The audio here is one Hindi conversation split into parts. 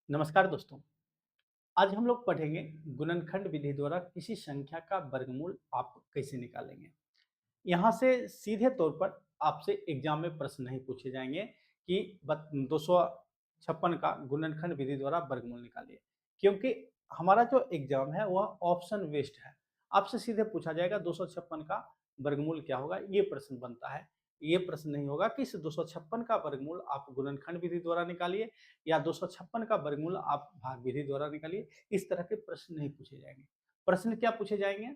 नमस्कार दोस्तों। आज हम लोग पढ़ेंगे गुणनखंड विधि द्वारा किसी संख्या का वर्गमूल आप कैसे निकालेंगे। यहाँ से सीधे तौर पर आपसे एग्जाम में प्रश्न नहीं पूछे जाएंगे कि 256 का गुणनखंड विधि द्वारा वर्गमूल निकालिए, क्योंकि हमारा जो एग्जाम है वह ऑप्शन बेस्ड है। आपसे सीधे पूछा जाएगा 256 का वर्गमूल क्या होगा, ये प्रश्न बनता है। ये प्रश्न नहीं होगा कि इस 256 का वर्गमूल आप गुणनखंड विधि द्वारा निकालिए या 256 का वर्गमूल आप भाग विधि द्वारा निकालिए। इस तरह के प्रश्न नहीं पूछे जाएंगे। प्रश्न क्या पूछे जाएंगे?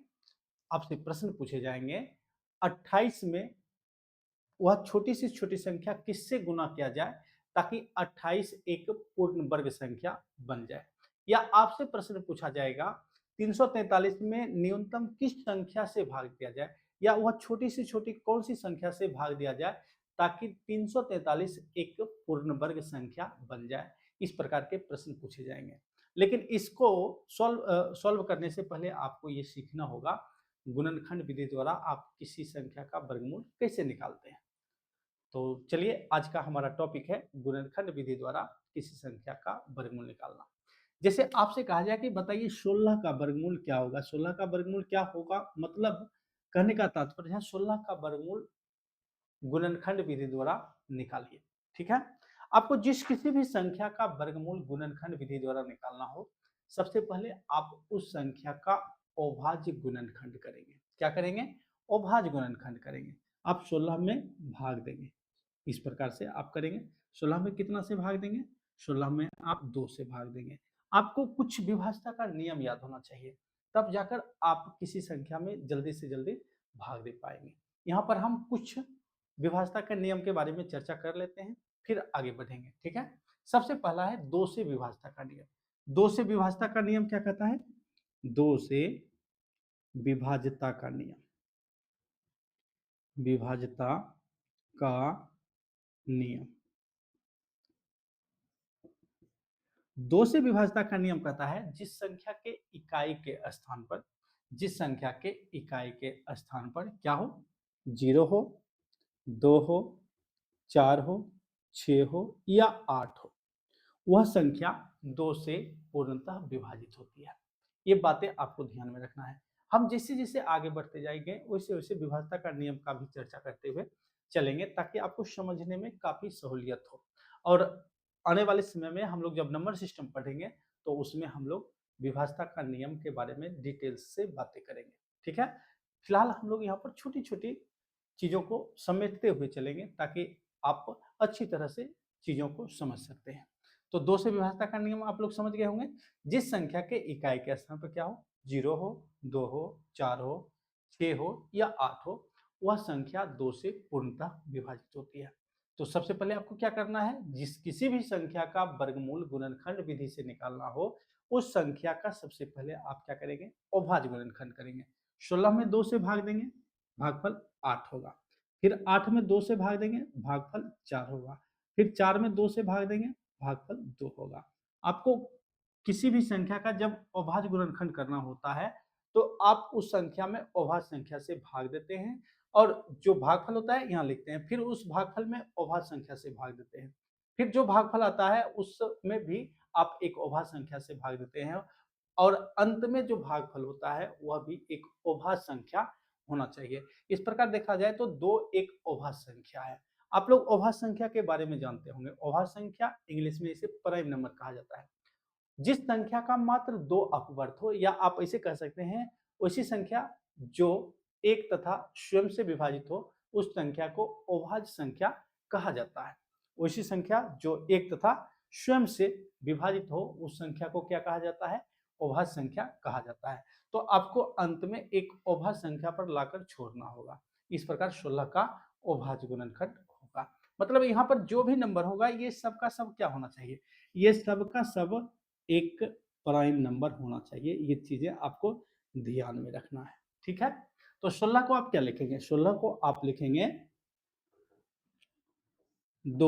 आपसे प्रश्न पूछे जाएंगे 28 में वह छोटी से छोटी संख्या किससे गुना किया जाए ताकि 28 एक पूर्ण वर्ग संख्या बन जाए। या आपसे प्रश्न पूछा जाएगा 343 में न्यूनतम किस संख्या से भाग दिया जाए, या वह छोटी से छोटी कौन सी संख्या से भाग दिया जाए ताकि 343 एक पूर्ण वर्ग संख्या बन जाए। इस प्रकार के प्रश्न पूछे जाएंगे। लेकिन इसको सॉल्व करने से पहले आपको ये सीखना होगा गुणनखंड विधि द्वारा आप किसी संख्या का वर्गमूल कैसे निकालते हैं। तो चलिए, आज का हमारा टॉपिक है गुणनखंड विधि द्वारा किसी संख्या का वर्गमूल निकालना। जैसे आपसे कहा जाए कि बताइए 16 का वर्गमूल क्या होगा, 16 का वर्गमूल क्या होगा, मतलब कहने का तात्पर्य है 16 का वर्गमूल गुणनखंड विधि द्वारा निकालिए। ठीक है। आपको जिस किसी भी संख्या का वर्गमूल गुणनखंड विधि द्वारा निकालना हो, सबसे पहले आप उस संख्या का अभाज्य गुणनखंड करेंगे। क्या करेंगे? अभाज्य गुणनखंड करेंगे। आप 16 में भाग देंगे। इस प्रकार से आप करेंगे। 16 में कितना से भाग देंगे? 16 में आप 2 से भाग देंगे। आपको कुछ विभाज्यता का नियम याद होना चाहिए, तब जाकर आप किसी संख्या में जल्दी से जल्दी भाग दे पाएंगे। यहाँ पर हम कुछ विभाज्यता के नियम के बारे में चर्चा कर लेते हैं, फिर आगे बढ़ेंगे। ठीक है। सबसे पहला है 2 से विभाज्यता का नियम। 2 से विभाज्यता का नियम क्या कहता है? 2 से विभाज्यता का नियम, विभाज्यता का नियम। 2 से विभाज्यता का नियम कहता है जिस संख्या के इकाई के स्थान पर, जिस संख्या के इकाई के स्थान पर क्या हो? 0 हो, 2 हो, 4 हो, 6 हो या 8 हो, वह संख्या 2 से पूर्णतः विभाजित होती है। ये बातें आपको ध्यान में रखना है। हम जैसे जैसे आगे बढ़ते जाएंगे वैसे वैसे विभाज्यता का नियम का भी चर्चा करते हुए चलेंगे, ताकि आपको समझने में काफी सहूलियत हो। और आने वाले समय में हम लोग जब नंबर सिस्टम पढ़ेंगे तो उसमें हम लोग विभाज्यता का नियम के बारे में डिटेल्स से बातें करेंगे। ठीक है। फिलहाल हम लोग यहाँ पर छोटी छोटी चीजों को समेटते हुए चलेंगे ताकि आप अच्छी तरह से चीजों को समझ सकते हैं। तो 2 से विभाज्यता का नियम आप लोग समझ गए होंगे। जिस संख्या के इकाई के स्थान पर क्या हो, 0 हो, 2 हो, 4 हो, 6 हो या 8 हो, वह संख्या 2 से पूर्णतः विभाजित होती है। तो सबसे पहले आपको क्या करना है, जिस किसी भी संख्या का वर्गमूल गुणनखंड विधि से निकालना हो, उस संख्या का सबसे पहले आप क्या करेंगे? अभाज्य गुणनखंड करेंगे। 16 में 2 से भाग देंगे, भागफल 8 होगा। फिर 8 में 2 से भाग देंगे, भागफल 4 होगा। फिर 4 में 2 से भाग देंगे, भागफल 2 होगा। आपको किसी भी संख्या का जब अभाज्य गुणनखंड करना होता है तो आप उस संख्या में अभाज्य संख्या से भाग देते हैं, और जो भागफल होता है यहाँ लिखते हैं, फिर उस भागफल में अभाज्य संख्या से भाग देते हैं। फिर जो भागफल आता है उसमें भी आप एक अभाज्य संख्या से भाग देते हैं, और अंत में जो भागफल होता है वह भी एक अभाज्य संख्या होना चाहिए। इस प्रकार देखा जाए तो 2 एक अभाज्य संख्या है। आप लोग अभाज्य संख्या के बारे में जानते होंगे। अभाज्य संख्या इंग्लिश में इसे प्राइम नंबर कहा जाता है। जिस संख्या का मात्र 2 अपवर्त हो, या आप ऐसे कह सकते हैं वैसी संख्या जो एक तथा स्वयं से विभाजित हो, उस संख्या को अभाज्य संख्या कहा जाता है। वैसी संख्या जो एक तथा स्वयं से विभाजित हो, उस संख्या को क्या कहा जाता है? अभाज्य संख्या कहा जाता है। तो आपको अंत में एक अभाज्य संख्या पर लाकर छोड़ना होगा। इस प्रकार 16 का अभाज्य गुणनखंड होगा। मतलब यहाँ पर जो भी नंबर होगा ये सब का सब क्या होना चाहिए? ये सब का सब एक प्राइम नंबर होना चाहिए। ये चीजें आपको ध्यान में रखना है। ठीक है। तो 16 को आप क्या लिखेंगे? 16 को आप लिखेंगे 2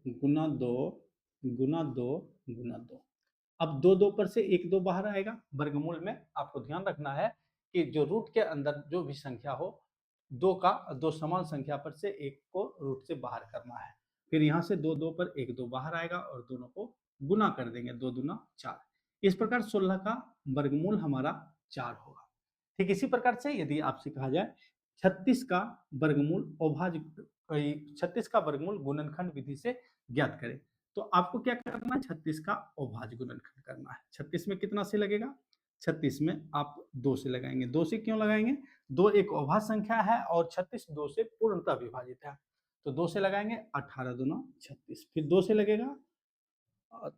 गुना 2 गुना 2 गुना 2। अब 2 2 पर से 1 2 बाहर आएगा। वर्गमूल में आपको ध्यान रखना है कि जो रूट के अंदर जो भी संख्या हो, 2 का 2 समान संख्या पर से 1 को रूट से बाहर करना है। फिर यहाँ से 2 2 पर 1 2 बाहर आएगा और दोनों को गुना कर देंगे, 2 दूना 4। इस प्रकार 16 का वर्गमूल हमारा 4 होगा। ठीक इसी प्रकार से यदि आपसे कहा जाए 36 का वर्गमूल अभाज्य 36 का वर्गमूल गुणनखंड विधि से ज्ञात करें, तो आपको क्या करना है, 36 का अभाज्य गुणनखंड करना है। 36 में कितना से लगेगा, 36 में आप 2 से लगाएंगे। 2 से क्यों लगाएंगे, 2 एक अभाज्य संख्या है और 36 2 से पूर्णतः विभाजित है, तो 2 से लगाएंगे, 18 दूना 36। फिर 2 से लगेगा,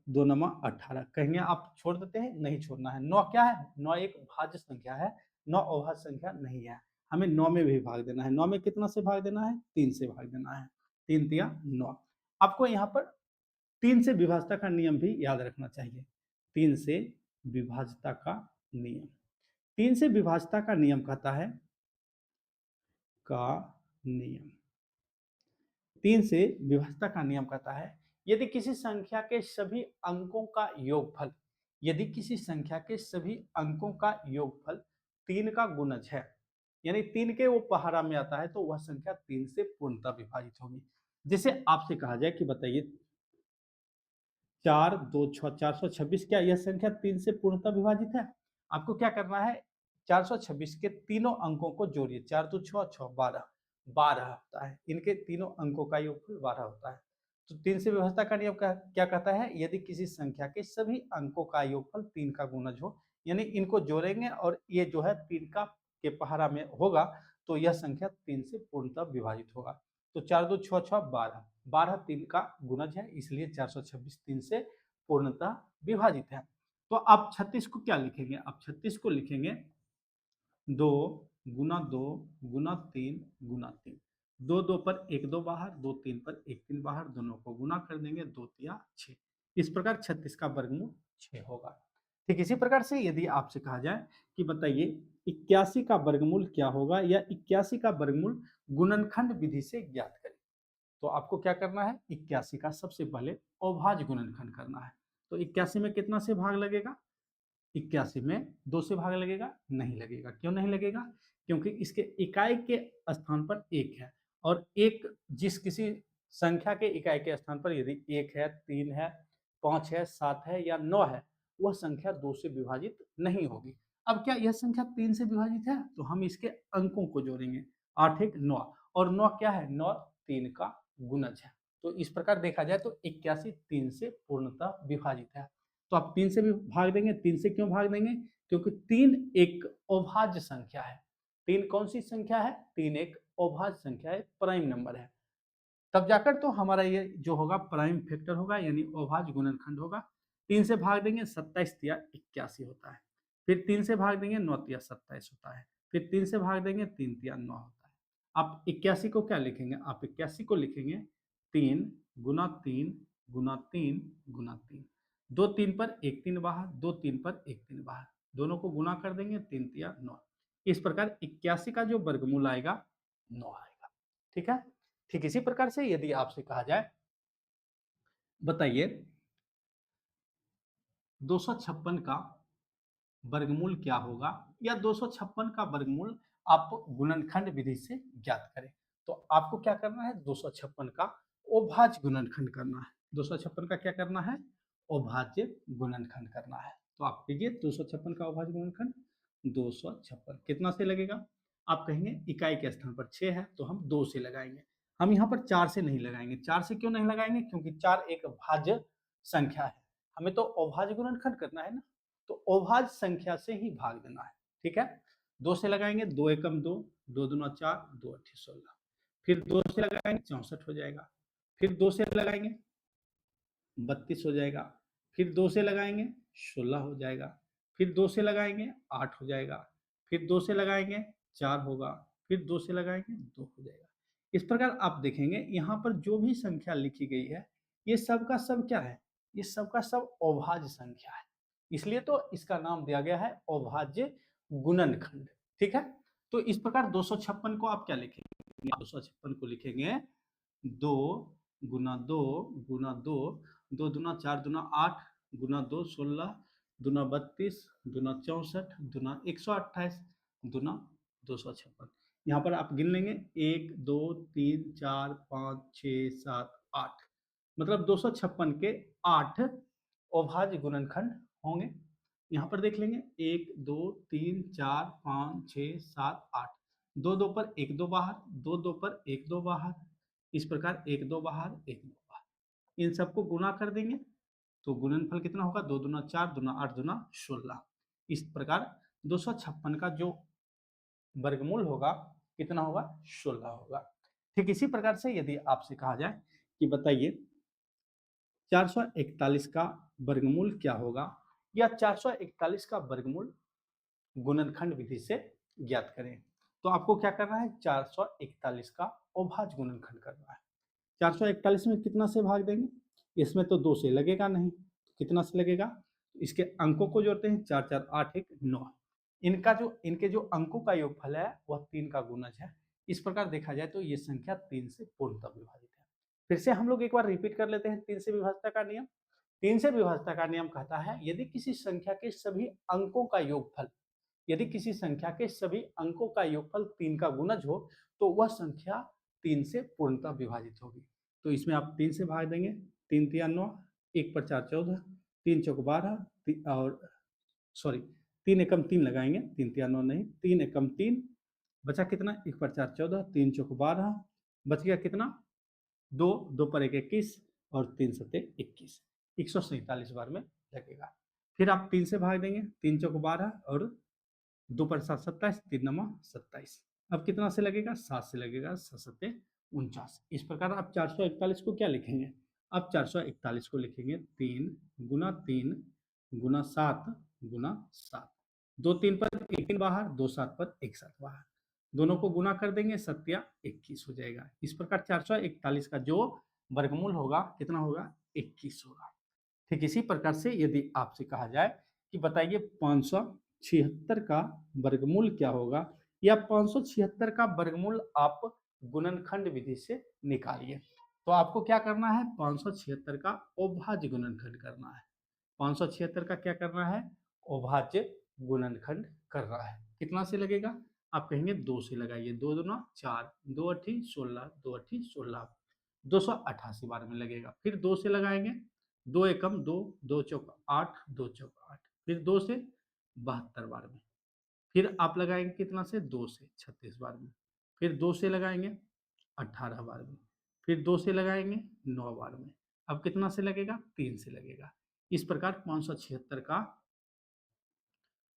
2 नमा 18। कहेंगे आप छोड़ देते हैं, नहीं छोड़ना है। 9 क्या है, 9 एक भाज्य संख्या है, 9 अभाज्य संख्या नहीं है। हमें 9 में भी भाग देना है। 9 में कितना से भाग देना है, 3 से भाग देना है। 3 तिया 9। आपको यहाँ पर 3 से विभाज्यता का नियम भी याद रखना चाहिए। 3 से विभाज्यता का नियम, 3 से विभाज्यता का नियम कहता है का नियम 3 से विभाज्यता का नियम कहता है यदि किसी संख्या के सभी अंकों का योगफल, यदि किसी संख्या के सभी अंकों का योगफल 3 का गुणज है, यानी 3 के वो पहाड़ा में आता है, तो वह संख्या 3 से पूर्णतः विभाजित होगी। जैसे आपसे कहा जाए कि बताइए 4 2 6 426, क्या यह संख्या 3 से पूर्णतः विभाजित है? आपको क्या करना है, 426 के तीनों अंकों को जोड़िए। 4 2 6 6 12 12 होता है, इनके तीनों अंकों का योगफल 12 होता है। तो 3 से विभाज्यता का नियम क्या कहता है, यदि किसी संख्या के सभी अंकों का योगफल 3 का गुणज हो, यानी इनको जोड़ेंगे और ये जो है 3 का के पहाड़ा में होगा, तो यह संख्या 3 से पूर्णतः विभाजित होगा। तो 4 2 6 6 12, 12 3 का गुणज है, इसलिए 426 3 से पूर्णतः विभाजित है। तो आप 36 को क्या लिखेंगे, आप 36 को लिखेंगे 2 गुना 2 गुना 3 गुना 3। 2 2 पर 1 2 बाहर, 2 3 पर 1 3 बाहर, दोनों को गुना कर देंगे, 2 तिया 6। इस प्रकार 36 का वर्गमूल 6 होगा। ठीक इसी प्रकार से यदि आपसे कहा जाए कि बताइए 81 का वर्गमूल क्या होगा, या 81 का वर्गमूल गुणनखंड विधि से ज्ञात करें, तो आपको क्या करना है, 81 का सबसे पहले अभाज्य गुणनखंड करना है। तो 81 में कितना से भाग लगेगा, 81 में 2 से भाग लगेगा, नहीं लगेगा। क्यों नहीं लगेगा, क्योंकि इसके इकाई के स्थान पर 1 है, और एक जिस किसी संख्या के इकाई के स्थान पर यदि 1 है, 3 है, 5 है, 7 है या 9 है, वह संख्या 2 से विभाजित नहीं होगी। अब क्या यह संख्या 3 से विभाजित है, तो हम इसके अंकों को जोड़ेंगे। 8 1 9, और 9 क्या है, 9 3 का गुणज है। तो इस प्रकार देखा जाए तो 81 3 से पूर्णतः विभाजित है। तो आप 3 से भी भाग देंगे। 3 से क्यों भाग देंगे, क्योंकि 3 एक अभाज्य संख्या है। 3 कौन सी संख्या है, 3 एक अभाज्य संख्या है, प्राइम नंबर है। तब जाकर तो हमारा ये जो होगा प्राइम फैक्टर होगा, यानी अभाज्य गुणनखंड होगा। 3 से भाग देंगे, 27 तिया 81 होता है। फिर 3 से भाग देंगे, 9 तिया 27 होता है। फिर 3 से भाग देंगे, 3 तिया 9 होता है। आप 81 को क्या लिखेंगे, आप 81 को लिखेंगे 3 गुना 3 गुना 3 गुना 3। 2 3 पर 1 3 बाहर, 2 3 पर 1 3 बाहर, दोनों को गुना कर देंगे, 3 तिया 9। इस प्रकार 81 का जो वर्गमूल आएगा 9 आएगा। ठीक है। ठीक इसी प्रकार से यदि आपसे कहा जाए बताइए 256 का वर्गमूल क्या होगा, या 256 का वर्गमूल आप गुणनखंड विधि से ज्ञात करें, तो आपको क्या करना है, 256 का अभाज्य गुणनखंड करना है। 256 का क्या करना है, अभाज्य गुणनखंड करना है। तो आप कीजिए 256 का अभाज्य गुणनखंड। 256 कितना से लगेगा, आप कहेंगे इकाई के स्थान पर 6 है, तो हम 2 से लगाएंगे। हम यहाँ पर 4 से नहीं लगाएंगे। 4 से क्यों नहीं लगाएंगे, क्योंकि 4 एक भाज्य संख्या है, हमें तो अभाज्य गुणनखंड करना है ना, तो अभाज्य संख्या से ही भाग देना है। ठीक है। 2 से लगाएंगे, 2 एकम 2, 2 दूना 4, 2 अट्ठी 16। फिर 2 से लगाएंगे, 64 हो जाएगा। फिर 2 से लगाएंगे, 32 हो जाएगा। फिर 2 से लगाएंगे, 16 हो जाएगा। फिर 2 से लगाएंगे, 8 हो जाएगा। फिर 2 से लगाएंगे, 4 होगा। फिर 2 से लगाएंगे, 2 हो जाएगा। इस प्रकार आप देखेंगे यहाँ पर जो भी संख्या लिखी गई है, ये सब का सब क्या है, ये सब का सब अभाज्य संख्या है, इसलिए तो इसका नाम दिया गया है अभाज्य गुणनखंड। ठीक है। तो इस प्रकार 256 को आप क्या लिखेंगे, 256 को लिखेंगे 2 गुना 2 गुना 2, 2 दूना 4 दूना 8 गुना 2 16 दूना 32 दूना 64 दूना 128 दूना 256। यहाँ पर आप गिन लेंगे 1 2 3 4 5 6 7 8, मतलब 256 के 8 अभाज्य गुणनखंड होंगे। यहाँ पर देख लेंगे 1 2 3 4 5 6 7 8, 2 2 पर 1 2 बाहर, 2 2 पर 1 2 बाहर, इस प्रकार 1 2 बाहर 1 2 बाहर। इन सबको गुना कर देंगे तो गुणनफल कितना होगा, 2 दूना 4 दूना 8 दूना 16। इस प्रकार 256 का जो वर्गमूल होगा कितना होगा, 16 होगा। ठीक इसी प्रकार से यदि आपसे कहा जाए कि बताइए 441 का वर्गमूल क्या होगा, या 441 का वर्गमूल गुणनखंड विधि से ज्ञात करें, तो आपको क्या करना है, 441 का अभाज्य गुणनखंड करना है। 441 में कितना से भाग देंगे, इसमें तो 2 से लगेगा नहीं, कितना से लगेगा, इसके अंकों को जोड़ते हैं, 4 4 8 1 9, इनके जो अंकों का योगफल है वह 3 का गुणज है। इस प्रकार देखा जाए तो ये संख्या 3 से पूर्णतः विभाजित है। फिर से हम लोग एक बार रिपीट कर लेते हैं 3 से विभाजन का नियम। 3 से विभाजन का नियम कहता है यदि किसी संख्या के सभी अंकों का योगफल, यदि किसी संख्या के सभी अंकों का योगफल 3 का गुणज हो तो वह संख्या 3 से पूर्णतः विभाजित होगी। तो इसमें आप 3 से भाग देंगे, 3 3 9, 1 पर 4 14, 3 चौक 12 और सॉरी 3 एकम 3 लगाएंगे, 3 3 9 नहीं, 3 एकम 3, बचा कितना, 1 पर 4 14, 3 चौक 12, बच गया कितना 2, 2 पर 1 21 और 3 सत्ते 21, 147 बार में लगेगा। फिर आप 3 से भाग देंगे, 3 चौक 12 और 2 पर 7 27, 3 नमा 27, अब कितना से लगेगा, 7 से लगेगा, 7 सत्ते 49। इस प्रकार आप 441 को क्या लिखेंगे, अब 441 को लिखेंगे 3 गुना 3 गुना 7 गुना 7, 2 3 पर 1 3 बाहर, 2 7 पर 1 7 बाहर, दोनों को गुना कर देंगे, 7 21 हो जाएगा। इस प्रकार 441 का जो वर्गमूल होगा कितना होगा, 21 होगा। ठीक इसी प्रकार से यदि आपसे कहा जाए कि बताइए 576 का वर्गमूल क्या होगा, या 576 का वर्गमूल आप गुणनखंड विधि से निकालिए, तो आपको क्या करना है, 576 का अभाज्य गुणनखंड करना है। 576 का क्या करना है, अभाज्य गुणनखंड करना है। कितना से लगेगा, आप कहेंगे 2 से लगाइए, 2 दूना 4, 2 अठी 16, 2 अठी 16, 288 बार में लगेगा। फिर 2 से लगाएंगे, 2 एकम 2, 2 चौक 8, 2 चौक 8, फिर 2 से 72 बार में, फिर आप लगाएंगे कितना से, 2 से 36 बार में, फिर 2 से लगाएंगे 18 बार में, फिर 2 से लगाएंगे 9 बार में, अब कितना से लगेगा, 3 से लगेगा। इस प्रकार 576 का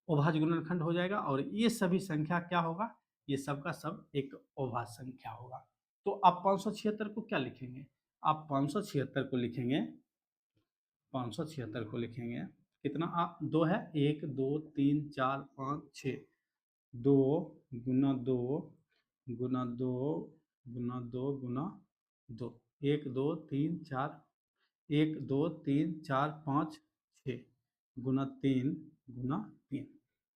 अभाज्य गुणनखंड हो जाएगा और ये सभी संख्या क्या होगा, ये सब का सब एक अभाज्य संख्या होगा। तो आप 576 को क्या लिखेंगे, आप 576 को लिखेंगे, 576 को लिखेंगे कितना, आप 2 है, 1 2 3 4 5 6, 2 गुना 2 गुना 2 गुना 2 गुना 2, 1 2 3 4, 1 2 3 4 5 6 गुना 3 गुना 3,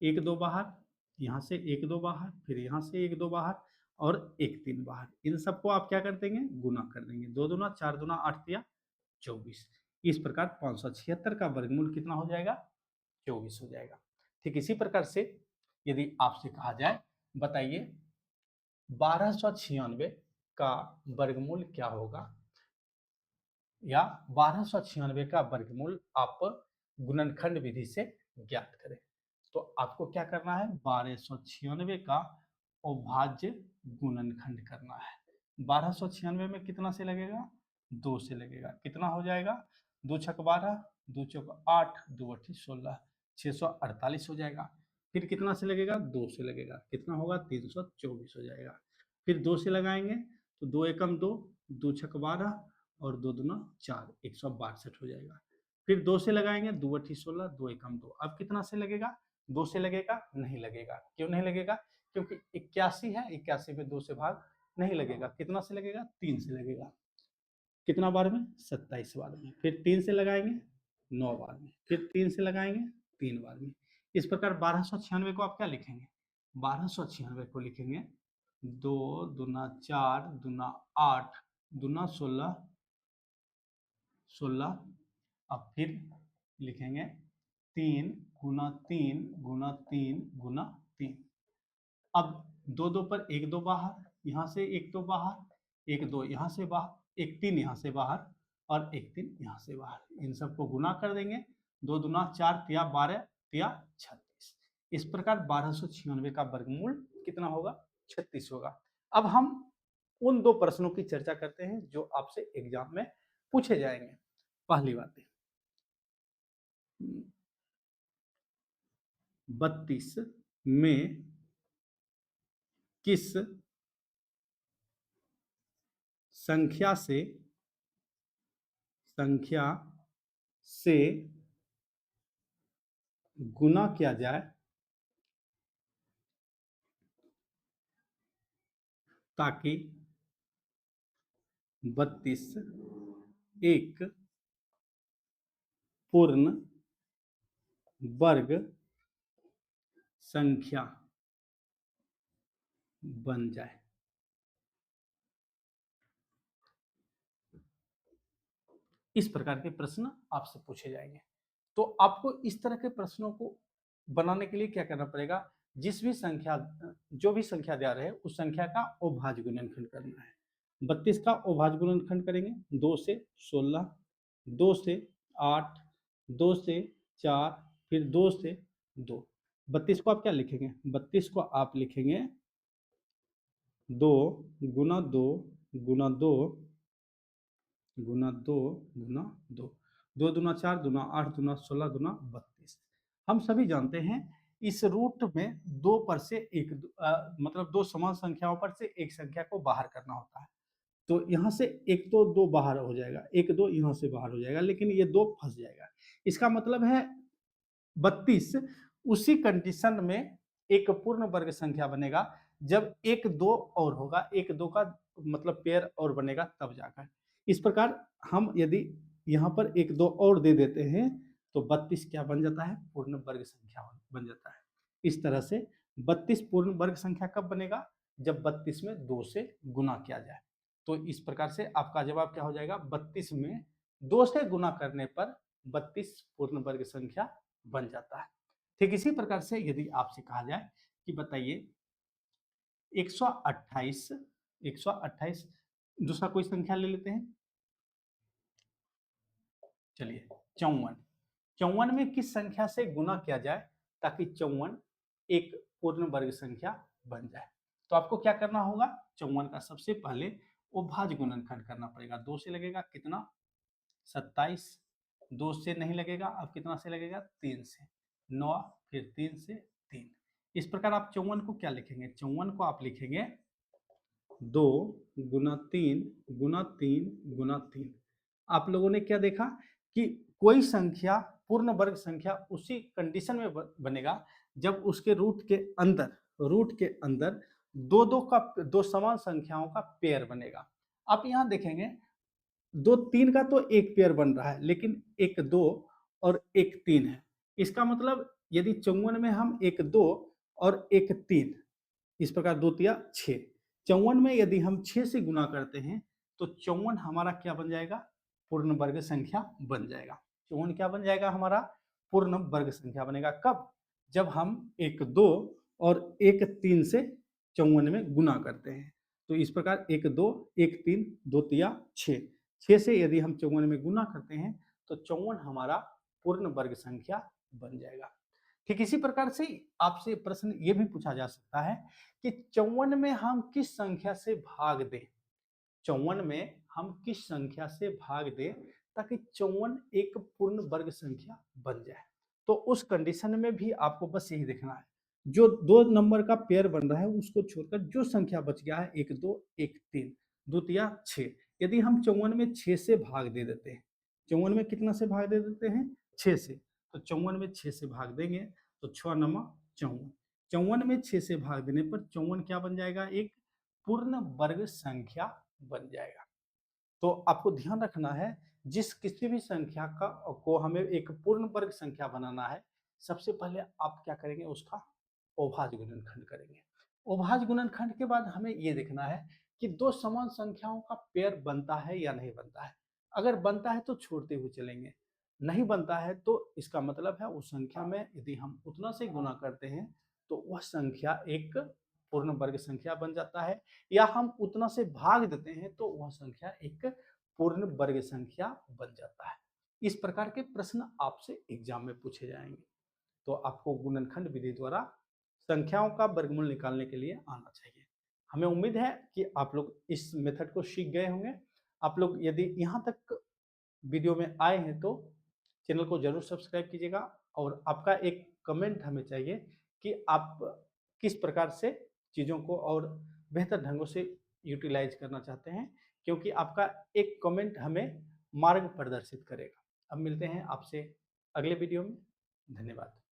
1 2 बाहर, यहाँ से 1 2 बाहर, फिर यहाँ से 1 2 बाहर और 1 3 बाहर, इन सबको आप क्या कर देंगे, गुना कर देंगे, 2 दूना 4 दूना 8 या 24। इस प्रकार 576 का वर्गमूल कितना हो जाएगा, 24 हो जाएगा। ठीक इसी प्रकार से यदि आपसे कहा जाए बताइए 1296 का वर्गमूल क्या होगा, या 1296 का वर्गमूल आप गुणनखंड विधि से ज्ञात करें, तो आपको क्या करना है, 1296 का अभाज्य गुणनखंड करना है। 1296 में कितना से लगेगा, 2 से लगेगा, कितना हो जाएगा, 2 छक 12, 2 चौक 8, 2 अठी 16, 648 हो जाएगा। फिर कितना से लगेगा, 2 से लगेगा, कितना होगा, 324 हो जाएगा। फिर 2 से लगाएंगे तो 2 एकम 2, 2 छक 12 और 2 दूना 4, 162 हो जाएगा। फिर 2 से लगाएंगे, 2 अठी 16, 2 एकम 2, अब कितना से लगेगा, 2 से लगेगा, नहीं लगेगा, क्यों नहीं लगेगा, क्योंकि 81 है, 81 में 2 से भाग नहीं लगेगा, कितना से लगेगा, 3 से लगेगा, कितना बार में, 27 बार में, फिर 3 से लगाएंगे 9 बार में, फिर 3 से लगाएंगे 3 बार में। इस प्रकार 1296 को आप क्या लिखेंगे, 1296 को लिखेंगे 2 दूना 4 दूना 8 दूना 16 16, अब फिर लिखेंगे 3 गुना 3 गुना 3 गुना 3, अब 2 2 पर 1 2 बाहर, यहाँ से 1 2 बाहर, 1 2 यहाँ से बाहर, 1 3 यहाँ से बाहर, और एक 3 यहाँ से बाहर। इन सबको गुना कर देंगे, 2 दूना 4 तिया 12 तिया 36। इस प्रकार 1296 का वर्गमूल कितना होगा? 36 होगा। अब हम उन दो प्रश्नों की चर्चा करते हैं जो आपसे एग्जाम में पूछे जाएंगे। पहली बात है 32 में किस संख्या से गुना किया जाए ताकि 32 एक पूर्ण वर्ग संख्या बन जाए। इस प्रकार के प्रश्न आपसे पूछे जाएंगे। तो आपको इस तरह के प्रश्नों को बनाने के लिए क्या करना पड़ेगा? जिस भी संख्या जो भी संख्या दिया रहे उस संख्या का अभाज्य गुणनखंड करना है। 32 का अभाज्य गुणनखंड करेंगे 2 से 16, 2 से 8, 2 से 4, फिर 2 से 2। 32 को आप क्या लिखेंगे? 32 को आप लिखेंगे 2 गुना 2 गुना 2 गुना 2 गुना 2। 2 दूना 4 दूना 8 दूना 16 दूना 32। हम सभी जानते हैं इस रूट में दो पर से एक मतलब दो समान संख्याओं पर से एक संख्या को बाहर करना होता है। तो यहाँ से एक तो दो बाहर हो जाएगा, एक दो यहाँ से बाहर हो जाएगा, लेकिन ये दो फंस जाएगा। इसका मतलब है 32 उसी कंडीशन में एक पूर्ण वर्ग संख्या बनेगा जब एक दो और होगा, एक दो का मतलब पेयर और बनेगा तब जाकर। इस प्रकार हम यदि यहाँ पर एक दो और दे देते हैं तो 32 क्या बन जाता है? पूर्ण वर्ग संख्या बन जाता है। इस तरह से 32 पूर्ण वर्ग संख्या कब बनेगा? जब 32 में 2 से गुना किया जाए। तो इस प्रकार से आपका जवाब क्या हो जाएगा? 32 में 2 से गुना करने पर 32 पूर्ण वर्ग संख्या बन जाता है। ठीक इसी प्रकार से यदि आपसे कहा जाए कि बताइए 128 दूसरा कोई संख्या ले लेते हैं। चलिए 54 में किस संख्या से गुना किया जाए ताकि 54 एक पूर्ण वर्ग संख्या बन जाए? तो आपको क्या करना होगा? 54 का सबसे पहले अभाज्य गुणनखंड करना पड़ेगा। 2 से लगेगा कितना? 27। 2 से नहीं लगेगा, अब कितना से लगेगा? 3 से। 9 फिर 3 से 3। इस प्रकार आप 54 को क्या लिखेंगे? 54 को आप लिखेंगे 2 गुना 3 गुना 3 गुना 3। आप लोगों ने क्या देखा कि कोई संख्या पूर्ण वर्ग संख्या उसी कंडीशन में बनेगा जब उसके रूट के अंदर दो समान संख्याओं का पेयर बनेगा। आप यहाँ देखेंगे 2 3 का तो एक पेयर बन रहा है, लेकिन एक 2 और एक 3 है। इसका मतलब यदि 54 में हम एक 2 और एक 3, इस प्रकार 2 तिया 6। 54 में यदि हम 6 से गुना करते हैं तो 54 हमारा क्या बन जाएगा? पूर्ण वर्ग संख्या बन जाएगा। 54 क्या बन जाएगा? हमारा पूर्ण वर्ग संख्या बनेगा। कब? जब हम एक 2 और एक 3 से 54 में गुना करते हैं। तो इस प्रकार एक 2 एक 3 2 तिया 6। 6 से यदि हम 54 में गुना करते हैं तो 54 हमारा पूर्ण वर्ग संख्या बन जाएगा। ठीक इसी प्रकार से आपसे प्रश्न ये भी पूछा जा सकता है कि 54 में हम किस संख्या से भाग दें? 54 में हम किस संख्या से भाग दें ताकि 54 एक पूर्ण वर्ग संख्या बन जाए? तो उस कंडीशन में भी आपको बस यही देखना है, जो दो नंबर का पेयर बन रहा है उसको छोड़कर जो संख्या बच गया है एक 2 एक 3 2 तिया 6, यदि हम 54 में 6 से भाग दे देते हैं, 54 में कितना से भाग दे देते हैं? 6 से। तो 54 में 6 से भाग देंगे तो 6 नमा 54। 54 में 6 से भाग देने पर 54 क्या बन जाएगा? एक पूर्ण वर्ग संख्या बन जाएगा। तो आपको ध्यान रखना है, जिस किसी भी संख्या का को हमें एक पूर्ण वर्ग संख्या बनाना है, सबसे पहले आप क्या करेंगे? उसका अभाज्य गुणनखंड करेंगे। अभाज्य गुणनखंड के बाद हमें ये देखना है कि दो समान संख्याओं का पेयर बनता है या नहीं बनता है। अगर बनता है तो छोड़ते हुए चलेंगे, नहीं बनता है तो इसका मतलब है उस संख्या में यदि हम उतना से गुना करते हैं तो वह संख्या एक पूर्ण वर्ग संख्या बन जाता है, या हम उतना से भाग देते हैं तो वह संख्या एक पूर्ण वर्ग संख्या बन जाता है। इस प्रकार के प्रश्न आपसे एग्जाम में पूछे जाएंगे। तो आपको गुणनखंड विधि द्वारा संख्याओं का वर्गमूल निकालने के लिए आना चाहिए। हमें उम्मीद है कि आप लोग इस मेथड को सीख गए होंगे। आप लोग यदि यहाँ तक वीडियो में आए हैं तो चैनल को जरूर सब्सक्राइब कीजिएगा और आपका एक कमेंट हमें चाहिए कि आप किस प्रकार से चीज़ों को और बेहतर ढंगों से यूटिलाइज करना चाहते हैं, क्योंकि आपका एक कमेंट हमें मार्ग प्रदर्शित करेगा। अब मिलते हैं आपसे अगले वीडियो में। धन्यवाद।